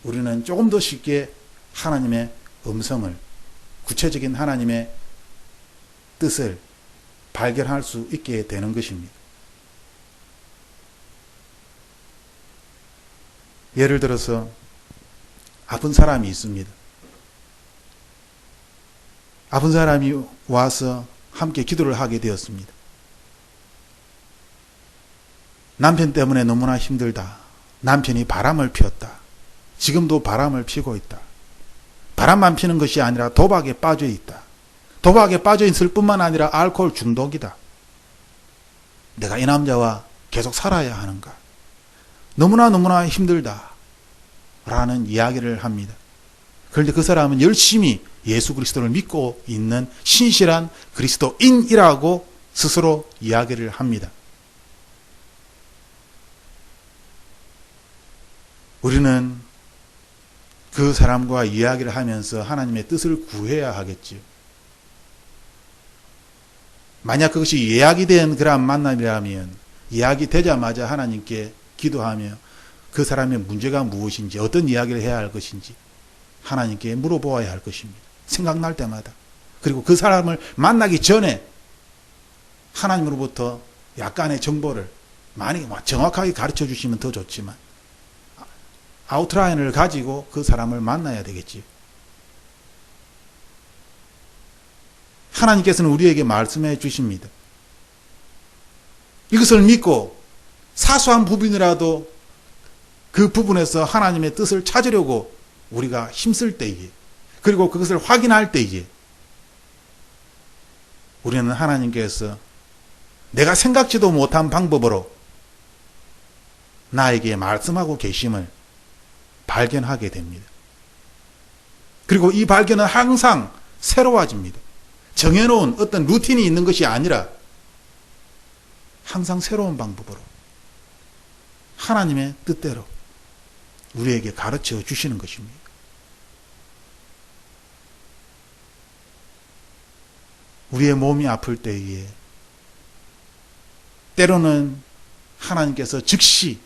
우리는 조금 더 쉽게 하나님의 음성을, 구체적인 하나님의 뜻을 발견할 수 있게 되는 것입니다. 예를 들어서 아픈 사람이 있습니다. 아픈 사람이 와서 함께 기도를 하게 되었습니다. 남편 때문에 너무나 힘들다. 남편이 바람을 피웠다. 지금도 바람을 피고 있다. 바람만 피는 것이 아니라 도박에 빠져 있다. 도박에 빠져 있을 뿐만 아니라 알코올 중독이다. 내가 이 남자와 계속 살아야 하는가? 너무나 힘들다. 라는 이야기를 합니다. 그런데 그 사람은 열심히 예수 그리스도를 믿고 있는 신실한 그리스도인이라고 스스로 이야기를 합니다. 우리는 그 사람과 이야기를 하면서 하나님의 뜻을 구해야 하겠지요. 만약 그것이 예약이 된 그러한 만남이라면 예약이 되자마자 하나님께 기도하며 그 사람의 문제가 무엇인지, 어떤 이야기를 해야 할 것인지 하나님께 물어보아야 할 것입니다. 생각날 때마다. 그리고 그 사람을 만나기 전에 하나님으로부터 약간의 정보를 많이 정확하게 가르쳐 주시면 더 좋지만 아웃라인을 가지고 그 사람을 만나야 되겠지요. 하나님께서는 우리에게 말씀해 주십니다. 이것을 믿고 사소한 부분이라도 그 부분에서 하나님의 뜻을 찾으려고 우리가 힘쓸 때에, 그리고 그것을 확인할 때에 우리는 하나님께서 내가 생각지도 못한 방법으로 나에게 말씀하고 계심을 발견하게 됩니다. 그리고 이 발견은 항상 새로워집니다. 정해놓은 어떤 루틴이 있는 것이 아니라 항상 새로운 방법으로 하나님의 뜻대로 우리에게 가르쳐 주시는 것입니다. 우리의 몸이 아플 때에 때로는 하나님께서 즉시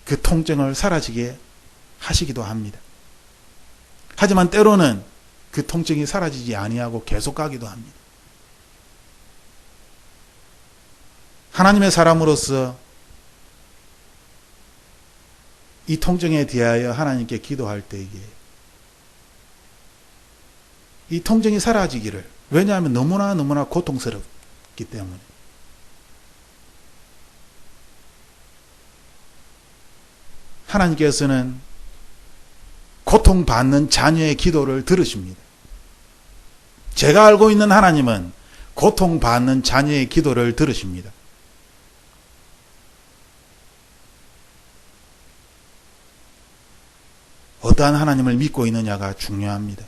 그 통증을 사라지게 하시기도 합니다. 하지만 때로는 그 통증이 사라지지 아니하고 계속 가기도 합니다. 하나님의 사람으로서 이 통증에 대하여 하나님께 기도할 때에 이 통증이 사라지기를, 왜냐하면 너무나 고통스럽기 때문에. 하나님께서는 고통받는 자녀의 기도를 들으십니다. 제가 알고 있는 하나님은 고통받는 자녀의 기도를 들으십니다. 어떠한 하나님을 믿고 있느냐가 중요합니다.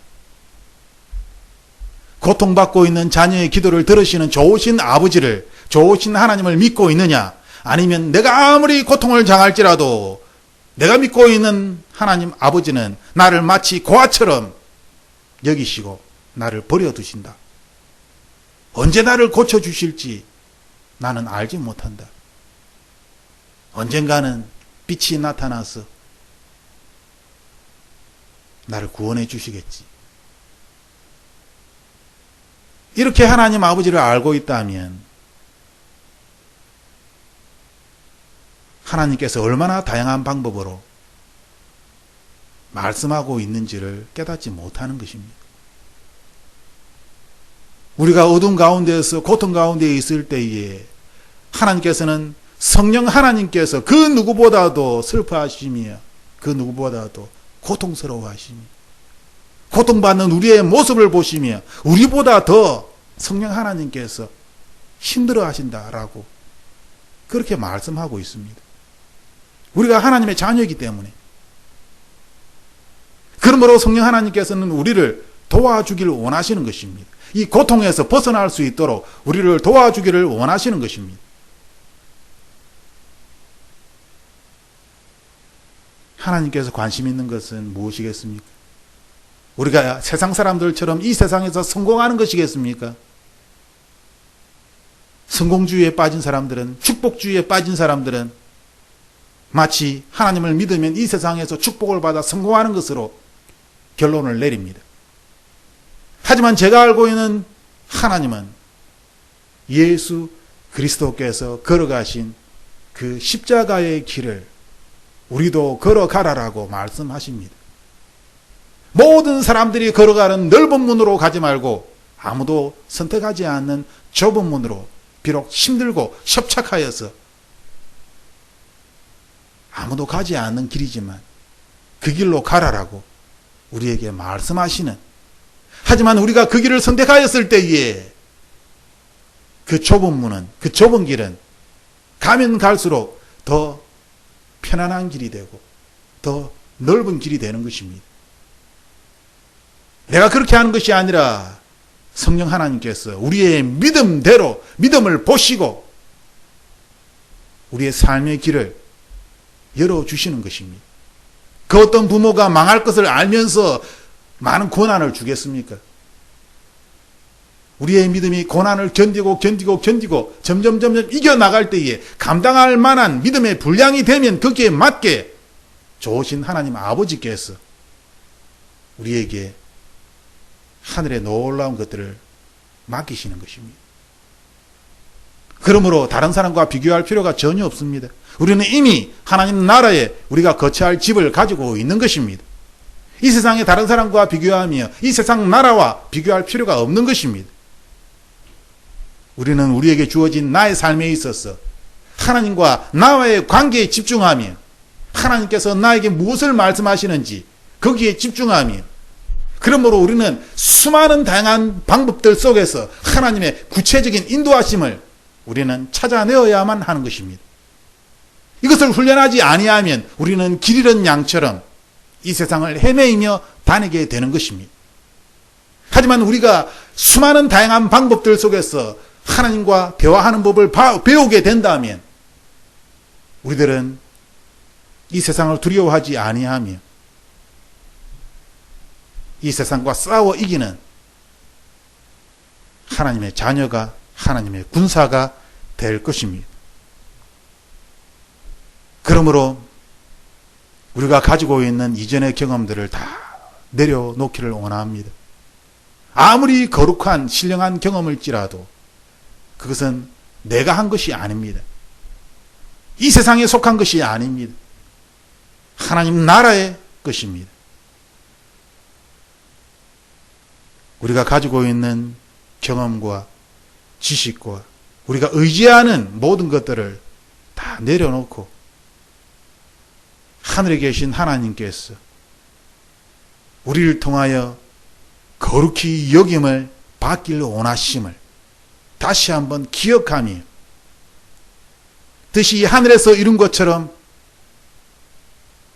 고통받고 있는 자녀의 기도를 들으시는 좋으신 아버지를, 좋으신 하나님을 믿고 있느냐, 아니면 내가 아무리 고통을 당할지라도 내가 믿고 있는 하나님 아버지는 나를 마치 고아처럼 여기시고 나를 버려두신다. 언제 나를 고쳐주실지 나는 알지 못한다. 언젠가는 빛이 나타나서 나를 구원해 주시겠지. 이렇게 하나님 아버지를 알고 있다면 하나님께서 얼마나 다양한 방법으로 말씀하고 있는지를 깨닫지 못하는 것입니다. 우리가 어둠 가운데에서 고통 가운데 있을 때에 하나님께서는 성령 하나님께서 그 누구보다도 슬퍼하시며 그 누구보다도 고통스러워하시며 고통받는 우리의 모습을 보시며 우리보다 더 성령 하나님께서 힘들어하신다라고 그렇게 말씀하고 있습니다. 우리가 하나님의 자녀이기 때문에. 그러므로 성령 하나님께서는 우리를 도와주기를 원하시는 것입니다. 이 고통에서 벗어날 수 있도록 우리를 도와주기를 원하시는 것입니다. 하나님께서 관심 있는 것은 무엇이겠습니까? 우리가 세상 사람들처럼 이 세상에서 성공하는 것이겠습니까? 성공주의에 빠진 사람들은, 축복주의에 빠진 사람들은 마치 하나님을 믿으면 이 세상에서 축복을 받아 성공하는 것으로 결론을 내립니다. 하지만 제가 알고 있는 하나님은 예수 그리스도께서 걸어가신 그 십자가의 길을 우리도 걸어가라라고 말씀하십니다. 모든 사람들이 걸어가는 넓은 문으로 가지 말고 아무도 선택하지 않는 좁은 문으로, 비록 힘들고 협착하여서 아무도 가지 않는 길이지만 그 길로 가라라고 우리에게 말씀하시는, 하지만 우리가 그 길을 선택하였을 때에 그 좁은 문은, 그 좁은 길은 가면 갈수록 더 편안한 길이 되고 더 넓은 길이 되는 것입니다. 내가 그렇게 하는 것이 아니라 성령 하나님께서 우리의 믿음대로 믿음을 보시고 우리의 삶의 길을 열어주시는 것입니다. 그 어떤 부모가 망할 것을 알면서 많은 고난을 주겠습니까? 우리의 믿음이 고난을 견디고 점점 이겨나갈 때에 감당할 만한 믿음의 분량이 되면 거기에 맞게 좋으신 하나님 아버지께서 우리에게 하늘의 놀라운 것들을 맡기시는 것입니다. 그러므로 다른 사람과 비교할 필요가 전혀 없습니다. 우리는 이미 하나님 나라에 우리가 거처할 집을 가지고 있는 것입니다. 이 세상에 다른 사람과 비교하며 이 세상 나라와 비교할 필요가 없는 것입니다. 우리는 우리에게 주어진 나의 삶에 있어서 하나님과 나와의 관계에 집중하며 하나님께서 나에게 무엇을 말씀하시는지 거기에 집중하며, 그러므로 우리는 수많은 다양한 방법들 속에서 하나님의 구체적인 인도하심을 우리는 찾아내어야만 하는 것입니다. 이것을 훈련하지 아니하면 우리는 길 잃은 양처럼 이 세상을 헤매이며 다니게 되는 것입니다. 하지만 우리가 수많은 다양한 방법들 속에서 하나님과 대화하는 법을 배우게 된다면 우리들은 이 세상을 두려워하지 아니하며 이 세상과 싸워 이기는 하나님의 자녀가, 하나님의 군사가 될 것입니다. 그러므로 우리가 가지고 있는 이전의 경험들을 다 내려놓기를 원합니다. 아무리 거룩한 신령한 경험일지라도 그것은 내가 한 것이 아닙니다. 이 세상에 속한 것이 아닙니다. 하나님 나라의 것입니다. 우리가 가지고 있는 경험과 지식과 우리가 의지하는 모든 것들을 다 내려놓고 하늘에 계신 하나님께서 우리를 통하여 거룩히 여김을 받기를 원하심을 다시 한번 기억하며 뜻이 하늘에서 이룬 것처럼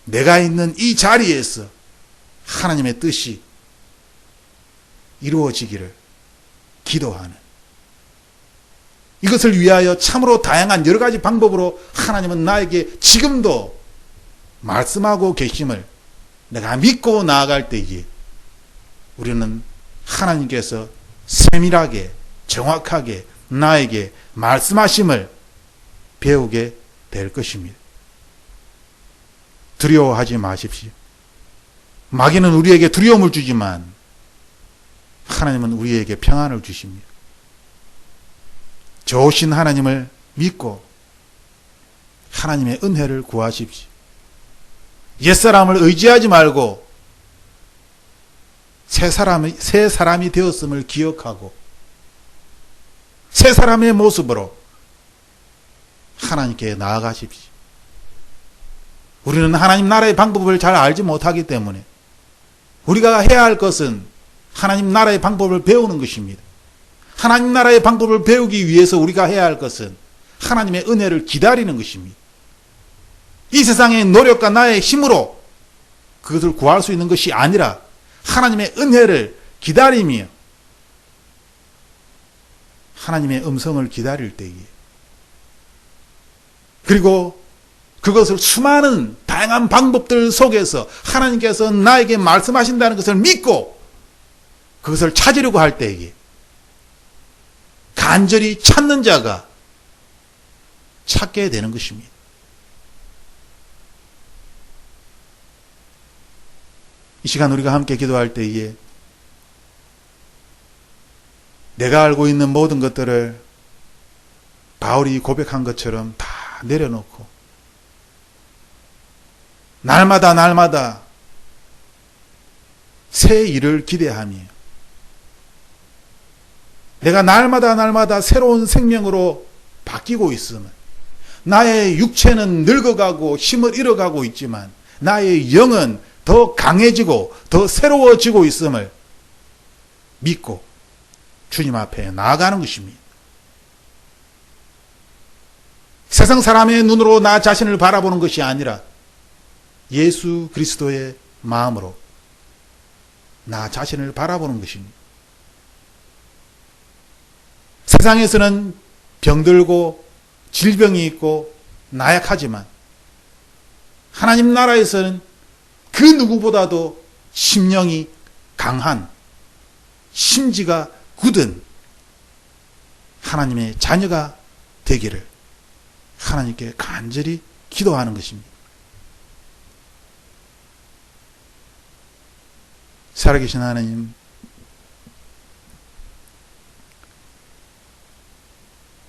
내가 있는 이 자리에서 하나님의 뜻이 이루어지기를 기도하는, 이것을 위하여 참으로 다양한 여러 가지 방법으로 하나님은 나에게 지금도 말씀하고 계심을 내가 믿고 나아갈 때에 우리는 하나님께서 세밀하게 정확하게 나에게 말씀하심을 배우게 될 것입니다. 두려워하지 마십시오. 마귀는 우리에게 두려움을 주지만 하나님은 우리에게 평안을 주십니다. 좋으신 하나님을 믿고 하나님의 은혜를 구하십시오. 옛사람을 의지하지 말고 새 사람이 되었음을 기억하고 새 사람의 모습으로 하나님께 나아가십시오. 우리는 하나님 나라의 방법을 잘 알지 못하기 때문에 우리가 해야 할 것은 하나님 나라의 방법을 배우는 것입니다. 하나님 나라의 방법을 배우기 위해서 우리가 해야 할 것은 하나님의 은혜를 기다리는 것입니다. 이 세상의 노력과 나의 힘으로 그것을 구할 수 있는 것이 아니라 하나님의 은혜를 기다리며 하나님의 음성을 기다릴 때에, 그리고 그것을 수많은 다양한 방법들 속에서 하나님께서 나에게 말씀하신다는 것을 믿고 그것을 찾으려고 할 때에 간절히 찾는 자가 찾게 되는 것입니다. 이 시간 우리가 함께 기도할 때에 내가 알고 있는 모든 것들을 바울이 고백한 것처럼 다 내려놓고 날마다 새 일을 기대하며 내가 날마다 새로운 생명으로 바뀌고 있음을, 나의 육체는 늙어가고 힘을 잃어가고 있지만 나의 영은 더 강해지고 더 새로워지고 있음을 믿고 주님 앞에 나아가는 것입니다. 세상 사람의 눈으로 나 자신을 바라보는 것이 아니라 예수 그리스도의 마음으로 나 자신을 바라보는 것입니다. 세상에서는 병들고 질병이 있고 나약하지만 하나님 나라에서는 그 누구보다도 심령이 강한, 심지가 굳은 하나님의 자녀가 되기를 하나님께 간절히 기도하는 것입니다. 살아계신 하나님,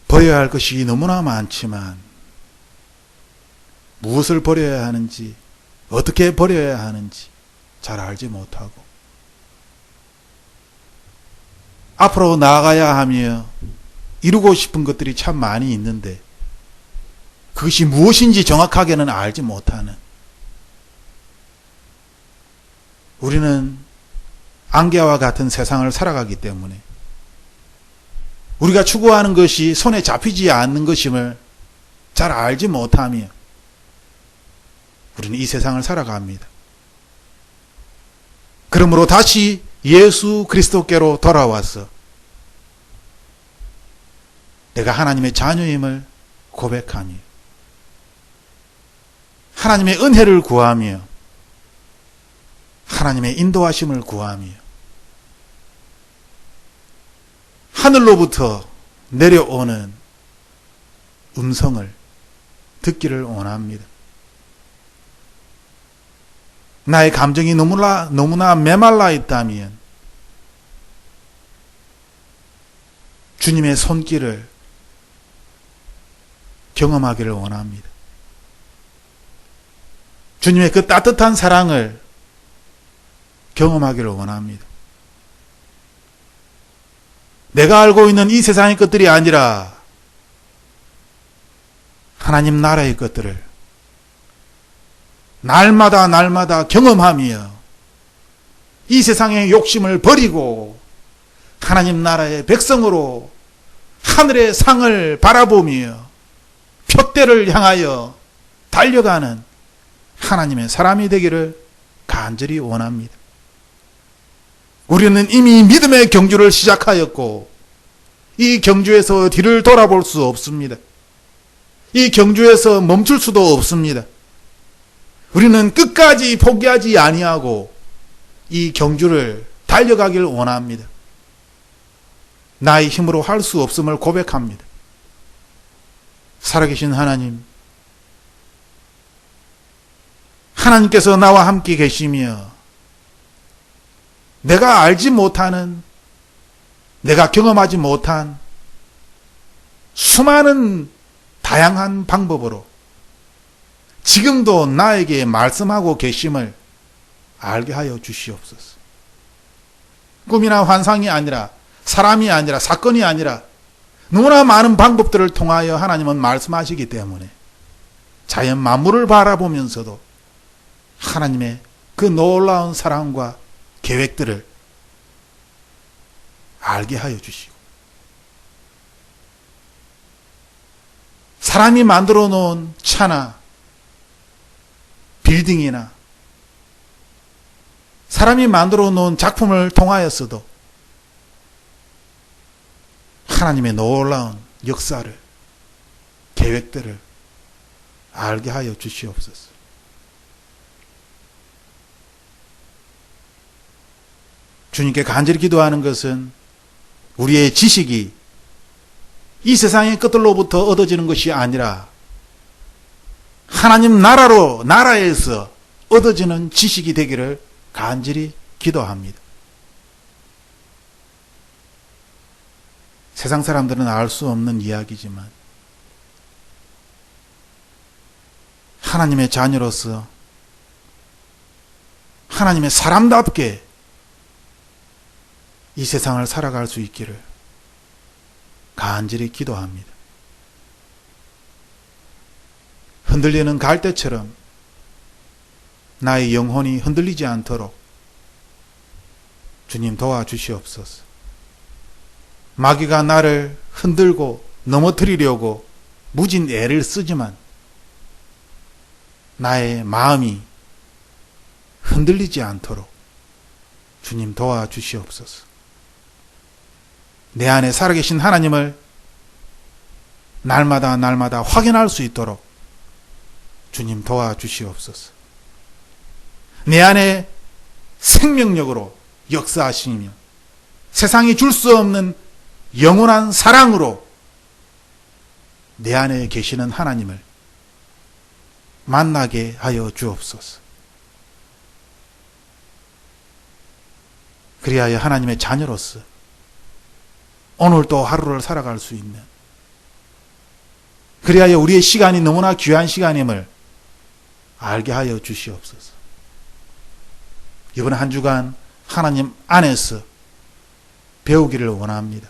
버려야 할 것이 너무나 많지만 무엇을 버려야 하는지, 어떻게 버려야 하는지 잘 알지 못하고 앞으로 나아가야 하며 이루고 싶은 것들이 참 많이 있는데 그것이 무엇인지 정확하게는 알지 못하는 우리는 안개와 같은 세상을 살아가기 때문에 우리가 추구하는 것이 손에 잡히지 않는 것임을 잘 알지 못하며 우리는 이 세상을 살아갑니다. 그러므로 다시 예수 그리스도께로 돌아와서 내가 하나님의 자녀임을 고백하며 하나님의 은혜를 구하며 하나님의 인도하심을 구하며 하늘로부터 내려오는 음성을 듣기를 원합니다. 나의 감정이 너무나 메말라 있다면 주님의 손길을 경험하기를 원합니다. 주님의 그 따뜻한 사랑을 경험하기를 원합니다. 내가 알고 있는 이 세상의 것들이 아니라 하나님 나라의 것들을 날마다 경험하며 이 세상의 욕심을 버리고 하나님 나라의 백성으로 하늘의 상을 바라보며 표대를 향하여 달려가는 하나님의 사람이 되기를 간절히 원합니다. 우리는 이미 믿음의 경주를 시작하였고 이 경주에서 뒤를 돌아볼 수 없습니다. 이 경주에서 멈출 수도 없습니다. 우리는 끝까지 포기하지 아니하고 이 경주를 달려가길 원합니다. 나의 힘으로 할 수 없음을 고백합니다. 살아계신 하나님, 하나님께서 나와 함께 계시며 내가 알지 못하는, 내가 경험하지 못한 수많은 다양한 방법으로 지금도 나에게 말씀하고 계심을 알게 하여 주시옵소서. 꿈이나 환상이 아니라, 사람이 아니라, 사건이 아니라 너무나 많은 방법들을 통하여 하나님은 말씀하시기 때문에 자연 만물을 바라보면서도 하나님의 그 놀라운 사랑과 계획들을 알게 하여 주시고, 사람이 만들어 놓은 차나 빌딩이나 사람이 만들어 놓은 작품을 통하여서도 하나님의 놀라운 역사를, 계획들을 알게 하여 주시옵소서. 주님께 간절히 기도하는 것은 우리의 지식이 이 세상의 것들로부터 얻어지는 것이 아니라 하나님 나라에서 얻어지는 지식이 되기를 간절히 기도합니다. 세상 사람들은 알 수 없는 이야기지만 하나님의 자녀로서 하나님의 사람답게 이 세상을 살아갈 수 있기를 간절히 기도합니다. 흔들리는 갈대처럼 나의 영혼이 흔들리지 않도록 주님 도와주시옵소서. 마귀가 나를 흔들고 넘어뜨리려고 무진 애를 쓰지만 나의 마음이 흔들리지 않도록 주님 도와주시옵소서. 내 안에 살아계신 하나님을 날마다 확인할 수 있도록 주님 도와주시옵소서. 내 안에 생명력으로 역사하시며 세상이 줄 수 없는 영원한 사랑으로 내 안에 계시는 하나님을 만나게 하여 주옵소서. 그리하여 하나님의 자녀로서 오늘도 하루를 살아갈 수 있는, 그리하여 우리의 시간이 너무나 귀한 시간임을 알게 하여 주시옵소서. 이번 한 주간 하나님 안에서 배우기를 원합니다.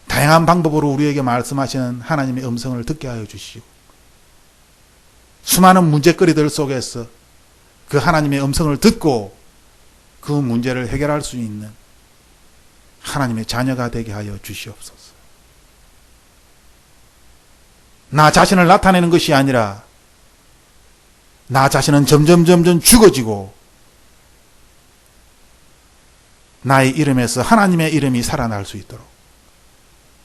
다양한 방법으로 우리에게 말씀하시는 하나님의 음성을 듣게 하여 주시고, 수많은 문제거리들 속에서 그 하나님의 음성을 듣고 그 문제를 해결할 수 있는 하나님의 자녀가 되게 하여 주시옵소서. 나 자신을 나타내는 것이 아니라 나 자신은 점점 죽어지고 나의 이름에서 하나님의 이름이 살아날 수 있도록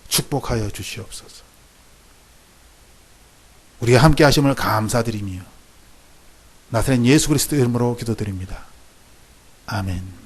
축복하여 주시옵소서. 우리가 함께 하심을 감사드리며 나사렛 예수 그리스도 이름으로 기도드립니다. 아멘.